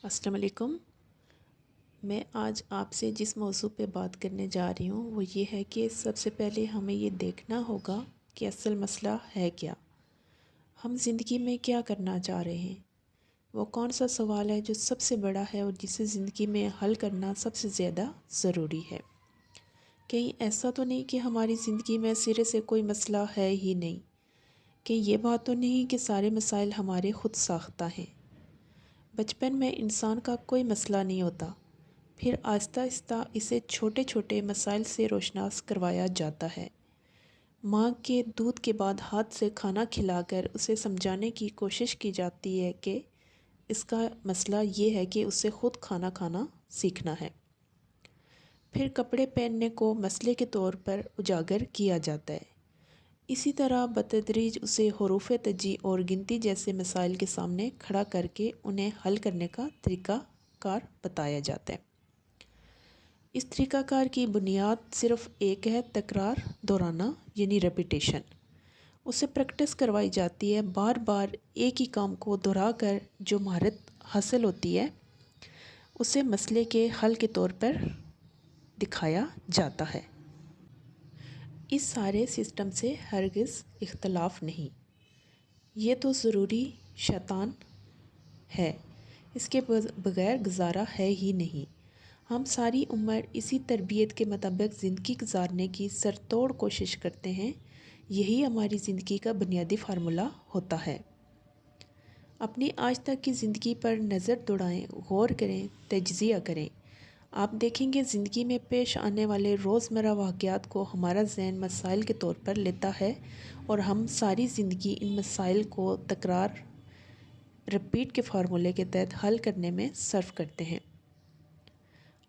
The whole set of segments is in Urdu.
السلام علیکم۔ میں آج آپ سے جس موضوع پہ بات کرنے جا رہی ہوں وہ یہ ہے کہ سب سے پہلے ہمیں یہ دیکھنا ہوگا کہ اصل مسئلہ ہے کیا، ہم زندگی میں کیا کرنا چاہ رہے ہیں، وہ کون سا سوال ہے جو سب سے بڑا ہے اور جسے زندگی میں حل کرنا سب سے زیادہ ضروری ہے۔ کہیں ایسا تو نہیں کہ ہماری زندگی میں سرے سے کوئی مسئلہ ہے ہی نہیں، کہ یہ بات تو نہیں کہ سارے مسائل ہمارے خود ساختہ ہیں۔ بچپن میں انسان کا کوئی مسئلہ نہیں ہوتا، پھر آہستہ آہستہ اسے چھوٹے چھوٹے مسائل سے روشناس کروایا جاتا ہے۔ ماں کے دودھ کے بعد ہاتھ سے کھانا کھلا کر اسے سمجھانے کی کوشش کی جاتی ہے کہ اس کا مسئلہ یہ ہے کہ اسے خود کھانا کھانا سیکھنا ہے۔ پھر کپڑے پہننے کو مسئلے کے طور پر اجاگر کیا جاتا ہے۔ اسی طرح بتدریج اسے حروف تجی اور گنتی جیسے مسائل کے سامنے کھڑا کر کے انہیں حل کرنے کا طریقہ کار بتایا جاتا ہے۔ اس طریقہ کار کی بنیاد صرف ایک ہے، تکرار، دہرانا یعنی ریپیٹیشن۔ اسے پریکٹس کروائی جاتی ہے، بار بار ایک ہی کام کو دہرا کر جو مہارت حاصل ہوتی ہے اسے مسئلے کے حل کے طور پر دکھایا جاتا ہے۔ اس سارے سسٹم سے ہرگز اختلاف نہیں، یہ تو ضروری شیطان ہے، اس کے بغیر گزارا ہے ہی نہیں۔ ہم ساری عمر اسی تربیت کے مطابق زندگی گزارنے کی سر توڑ کوشش کرتے ہیں، یہی ہماری زندگی کا بنیادی فارمولہ ہوتا ہے۔ اپنی آج تک کی زندگی پر نظر دوڑائیں، غور کریں، تجزیہ کریں۔ آپ دیکھیں گے زندگی میں پیش آنے والے روزمرہ واقعات کو ہمارا ذہن مسائل کے طور پر لیتا ہے اور ہم ساری زندگی ان مسائل کو تکرار، رپیٹ کے فارمولے کے تحت حل کرنے میں صرف کرتے ہیں۔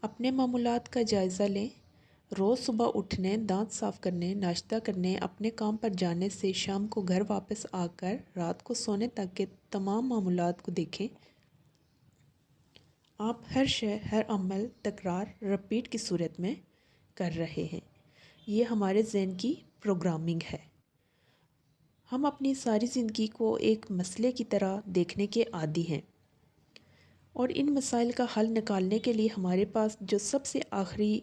اپنے معمولات کا جائزہ لیں۔ روز صبح اٹھنے، دانت صاف کرنے، ناشتہ کرنے، اپنے کام پر جانے سے شام کو گھر واپس آ کر رات کو سونے تک کے تمام معمولات کو دیکھیں۔ آپ ہر شے، ہر عمل تکرار، رپیٹ کی صورت میں کر رہے ہیں۔ یہ ہمارے ذہن کی پروگرامنگ ہے۔ ہم اپنی ساری زندگی کو ایک مسئلے کی طرح دیکھنے کے عادی ہیں، اور ان مسائل کا حل نکالنے کے لیے ہمارے پاس جو سب سے آخری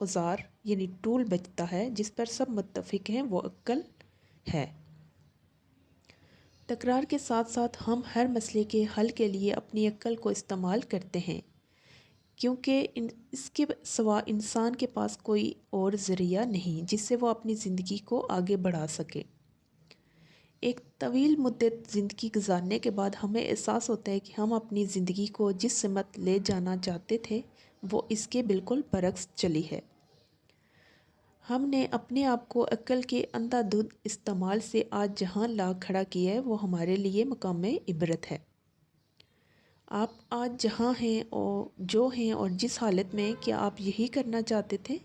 اوزار یعنی ٹول بچتا ہے، جس پر سب متفق ہیں، وہ عقل ہے۔ تکرار کے ساتھ ساتھ ہم ہر مسئلے کے حل کے لیے اپنی عقل کو استعمال کرتے ہیں، کیونکہ اس کے سوا انسان کے پاس کوئی اور ذریعہ نہیں جس سے وہ اپنی زندگی کو آگے بڑھا سکے۔ ایک طویل مدت زندگی گزارنے کے بعد ہمیں احساس ہوتا ہے کہ ہم اپنی زندگی کو جس سمت لے جانا چاہتے تھے وہ اس کے بالکل برعکس چلی ہے۔ ہم نے اپنے آپ کو عقل کے اندھا دھند استعمال سے آج جہاں لا کھڑا کیا ہے وہ ہمارے لیے مقام عبرت ہے۔ آپ آج جہاں ہیں اور جو ہیں اور جس حالت میں، کیا آپ یہی کرنا چاہتے تھے؟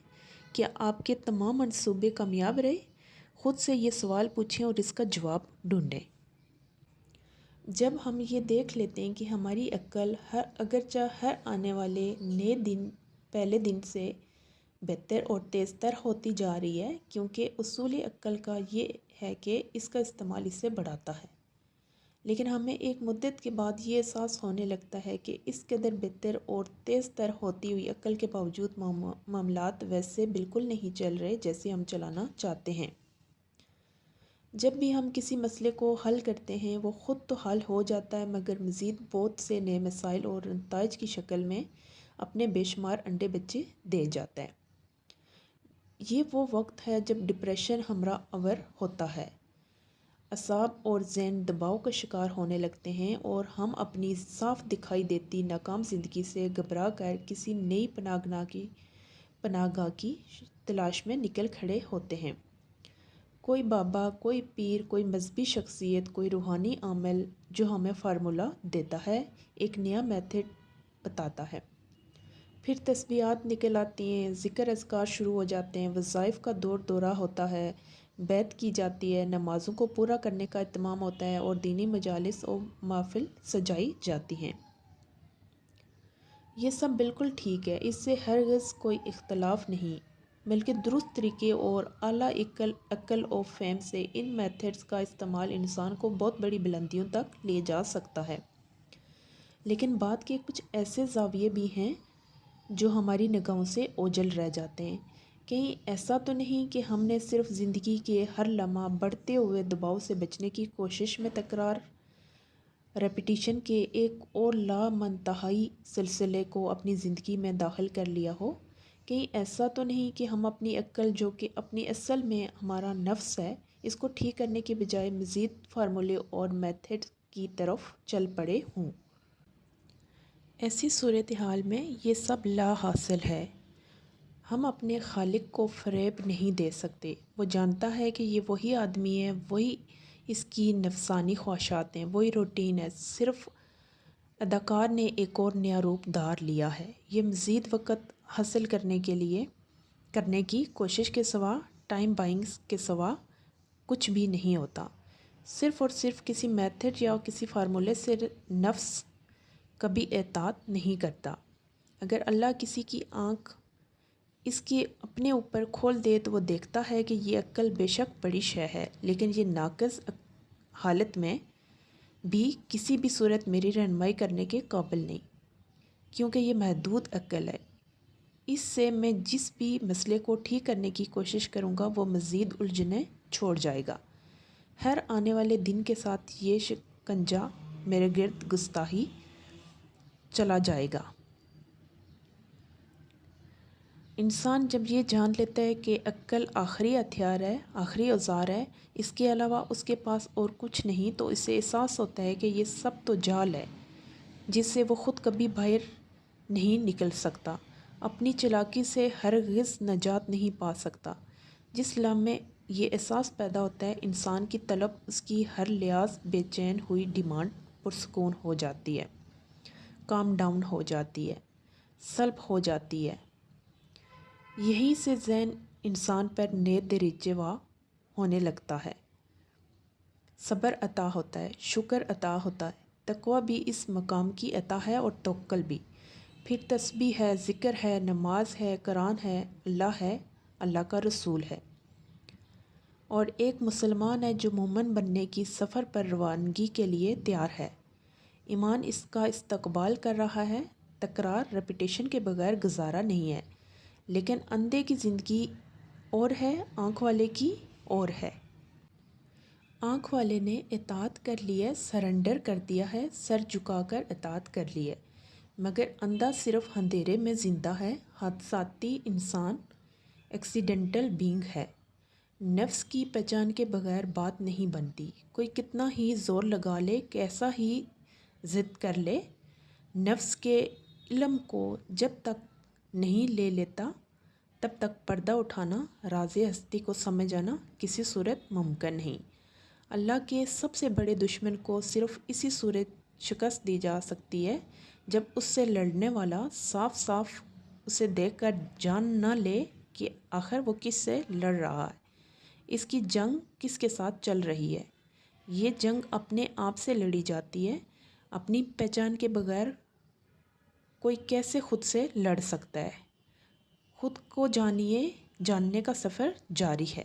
کیا آپ کے تمام منصوبے کامیاب رہے؟ خود سے یہ سوال پوچھیں اور اس کا جواب ڈھونڈیں۔ جب ہم یہ دیکھ لیتے ہیں کہ ہماری عقل اگرچہ ہر آنے والے نئے دن پہلے دن سے بہتر اور تیز تر ہوتی جا رہی ہے، کیونکہ اصول عقل کا یہ ہے کہ اس کا استعمال اسے بڑھاتا ہے، لیکن ہمیں ایک مدت کے بعد یہ احساس ہونے لگتا ہے کہ اس قدر بہتر اور تیز تر ہوتی ہوئی عقل کے باوجود معاملات ویسے بالکل نہیں چل رہے جیسے ہم چلانا چاہتے ہیں۔ جب بھی ہم کسی مسئلے کو حل کرتے ہیں وہ خود تو حل ہو جاتا ہے، مگر مزید بہت سے نئے مسائل اور نتائج کی شکل میں اپنے بے شمار انڈے بچے دے جاتا ہے۔ یہ وہ وقت ہے جب ڈپریشن ہمراہ آور ہوتا ہے، اعصاب اور ذہن دباؤ کا شکار ہونے لگتے ہیں اور ہم اپنی صاف دکھائی دیتی ناکام زندگی سے گھبرا کر کسی نئی پناہ گاہ کی تلاش میں نکل کھڑے ہوتے ہیں۔ کوئی بابا، کوئی پیر، کوئی مذہبی شخصیت، کوئی روحانی عامل جو ہمیں فارمولہ دیتا ہے، ایک نیا میتھڈ بتاتا ہے۔ پھر تسبیحات نکل آتی ہیں، ذکر اذکار شروع ہو جاتے ہیں، وظائف کا دورہ ہوتا ہے، بیعت کی جاتی ہے، نمازوں کو پورا کرنے کا اہتمام ہوتا ہے اور دینی مجالس اور محافل سجائی جاتی ہیں۔ یہ سب بالکل ٹھیک ہے، اس سے ہرگز کوئی اختلاف نہیں، بلکہ درست طریقے اور اعلیٰ عقل و فہم سے ان میتھڈز کا استعمال انسان کو بہت بڑی بلندیوں تک لے جا سکتا ہے۔ لیکن بات کے کچھ ایسے زاویے بھی ہیں جو ہماری نگاہوں سے اوجھل رہ جاتے ہیں۔ کہیں ایسا تو نہیں کہ ہم نے صرف زندگی کے ہر لمحہ بڑھتے ہوئے دباؤ سے بچنے کی کوشش میں تکرار ریپیٹیشن کے ایک اور لامنتہائی سلسلے کو اپنی زندگی میں داخل کر لیا ہو؟ کہیں ایسا تو نہیں کہ ہم اپنی عقل، جو کہ اپنی اصل میں ہمارا نفس ہے، اس کو ٹھیک کرنے کے بجائے مزید فارمولے اور میتھڈ کی طرف چل پڑے ہوں؟ ایسی صورتحال میں یہ سب لا حاصل ہے۔ ہم اپنے خالق کو فریب نہیں دے سکتے۔ وہ جانتا ہے کہ یہ وہی آدمی ہے، وہی اس کی نفسانی خواہشات ہیں، وہی روٹین ہے، صرف اداکار نے ایک اور نیا روپ دھار لیا ہے۔ یہ مزید وقت حاصل کرنے کی کوشش کے سوا، ٹائم بائنگ کے سوا کچھ بھی نہیں ہوتا۔ صرف اور صرف کسی میتھڈ یا کسی فارمولے سے نفس کبھی اطاعت نہیں کرتا۔ اگر اللہ کسی کی آنکھ اس کی اپنے اوپر کھول دے تو وہ دیکھتا ہے کہ یہ عقل بے شک بڑی شے ہے، لیکن یہ ناقص حالت میں بھی کسی بھی صورت میری رہنمائی کرنے کے قابل نہیں، کیونکہ یہ محدود عقل ہے۔ اس سے میں جس بھی مسئلے کو ٹھیک کرنے کی کوشش کروں گا وہ مزید الجھنیں چھوڑ جائے گا۔ ہر آنے والے دن کے ساتھ یہ شکنجہ میرے گرد گستاخی چلا جائے گا۔ انسان جب یہ جان لیتا ہے کہ عقل آخری ہتھیار ہے، آخری اوزار ہے، اس کے علاوہ اس کے پاس اور کچھ نہیں، تو اسے احساس ہوتا ہے کہ یہ سب تو جال ہے جس سے وہ خود کبھی باہر نہیں نکل سکتا، اپنی چالاکی سے ہرگز نجات نہیں پا سکتا۔ جس لمحے یہ احساس پیدا ہوتا ہے، انسان کی طلب، اس کی ہر لحاظ بے چین ہوئی ڈیمانڈ پرسکون ہو جاتی ہے، کام ڈاؤن ہو جاتی ہے، سلب ہو جاتی ہے۔ یہیں سے ذہن انسان پر نیند دریچے وا ہونے لگتا ہے، صبر عطا ہوتا ہے، شکر عطا ہوتا ہے، تقویٰ بھی اس مقام کی عطا ہے اور توکل بھی۔ پھر تسبیح ہے، ذکر ہے، نماز ہے، قرآن ہے، اللہ ہے، اللہ کا رسول ہے، اور ایک مسلمان ہے جو مومن بننے کی سفر پر روانگی کے لیے تیار ہے۔ ایمان اس کا استقبال کر رہا ہے، تکرار ریپیٹیشن کے بغیر گزارا نہیں ہے۔ لیکن اندھے کی زندگی اور ہے، آنکھ والے کی اور ہے۔ آنکھ والے نے اطاعت کر لی ہے، سرنڈر کر دیا ہے، سر جھکا کر اطاعت کر لی ہے، مگر اندھا صرف اندھیرے میں زندہ ہے، حادثاتی انسان، ایکسیڈنٹل بینگ ہے۔ نفس کی پہچان کے بغیر بات نہیں بنتی۔ کوئی کتنا ہی زور لگا لے، کیسا ہی ضد کر لے، نفس کے علم کو جب تک نہیں لے لیتا تب تک پردہ اٹھانا، راز ہستی کو سمجھ آنا کسی صورت ممکن نہیں۔ اللہ کے سب سے بڑے دشمن کو صرف اسی صورت شکست دی جا سکتی ہے جب اس سے لڑنے والا صاف صاف اسے دیکھ کر جان نہ لے کہ آخر وہ کس سے لڑ رہا ہے، اس کی جنگ کس کے ساتھ چل رہی ہے۔ یہ جنگ اپنے آپ سے لڑی جاتی ہے، اپنی پہچان کے بغیر کوئی کیسے خود سے لڑ سکتا ہے؟ خود کو جانیے، جاننے کا سفر جاری ہے۔